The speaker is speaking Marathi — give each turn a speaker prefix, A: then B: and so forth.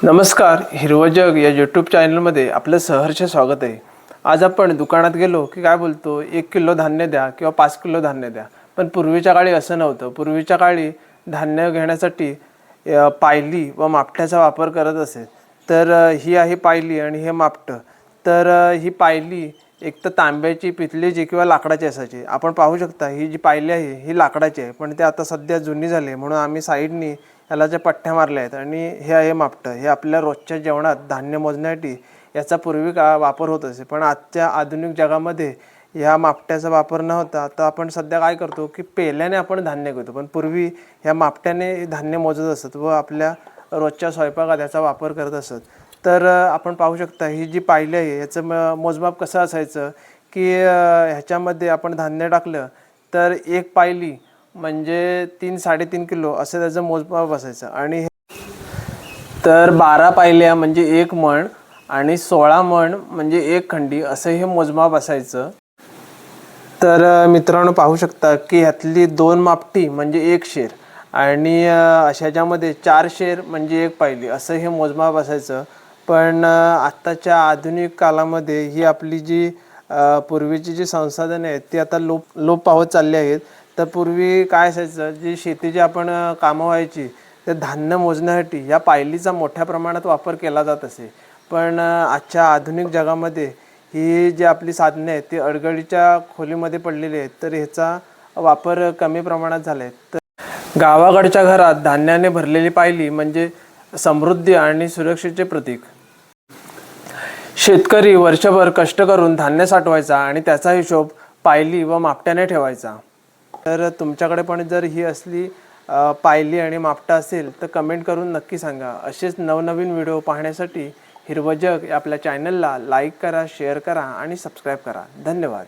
A: नमस्कार, हिरवं जग या यूट्यूब चॅनलमध्ये आपलं सहर्ष स्वागत आहे। आज आपण दुकानात गेलो की काय बोलतो, 1 किलो धान्य द्या किंवा 5 किलो धान्य द्या। पण पूर्वीच्या काळी असं नव्हतं। पूर्वीच्या काळी धान्य घेण्यासाठी पायली व मापट्याचा वापर करत असे। तर ही आहे पायली आणि हे मापटं। तर ही पायली एक तर तांब्याची, पितळेची किंवा लाकडाची असायची। आपण पाहू शकता ही जी पायली आहे ही लाकडाची आहे, पण ते आता सध्या जुनी झाली म्हणून आम्ही साईडनी याला ज्या पट्ट्या मारल्या आहेत। आणि हे आहे मापटं। हे आपल्या रोजच्या जेवणात धान्य मोजण्यासाठी याचा पूर्वी वापर होत असे, पण आजच्या आधुनिक जगामध्ये ह्या मापट्याचा वापर न होता आता आपण सध्या काय करतो की पेल्याने आपण धान्य घेतो, पण पूर्वी ह्या मापट्याने धान्य मोजत असत व आपल्या रोजच्या स्वयंपाकात याचा वापर करत असत। तर आपण पाहू शकता ही जी पायली आहे याचं मोजमाप कसं असायचं की ह्याच्यामध्ये आपण धान्य टाकलं तर एक पायली म्हणजे 3-3.5 किलो असं त्याचं मोजमाप असायचं। आणि तर 12 पायल्या म्हणजे 1 मण आणि 16 मण म्हणजे 1 खंडी असं हे मोजमाप असायचं। तर मित्रांनो पाहू शकता की ह्यातली 2 मापटी म्हणजे 1 शेर आणि अशाच्यामध्ये 4 शेर म्हणजे 1 पायली असं हे मोजमाप असायचं। पण आत्ताच्या आधुनिक कालामध्ये ही आपली जी पूर्वीची जी संसाधने आहेत ती आता लोप पावत चालली आहेत। तर पूर्वी काय असायचं, जी शेतीची आपण कामं व्हायची ते धान्य मोजण्यासाठी या पायलीचा मोठ्या प्रमाणात वापर केला जात असे। पण आजच्या आधुनिक जगामध्ये ही जी आपली साधने आहेत ती अडगळीच्या खोलीमध्ये पडलेली आहेत, तर ह्याचा वापर कमी प्रमाणात झाला आहे। तर गावाकडच्या घरात धान्याने भरलेली पायली म्हणजे समृद्धी आणि सुरक्षेचे प्रतीक। शेतकरी वर्षभर कष्ट करून धान्य साठवायचा आणि त्याचा हिशोब पायली व मापट्याने ठेवायचा। तर तुमच्याकडे पण जर ही असली पायली आणि मापटा असेल तर कमेंट करून नक्की सांगा। असेच नवनवीन व्हिडिओ पाहण्यासाठी हिरवं जग आपल्या चॅनलला लाईक करा, शेअर करा आणि सबस्क्राईब करा। धन्यवाद।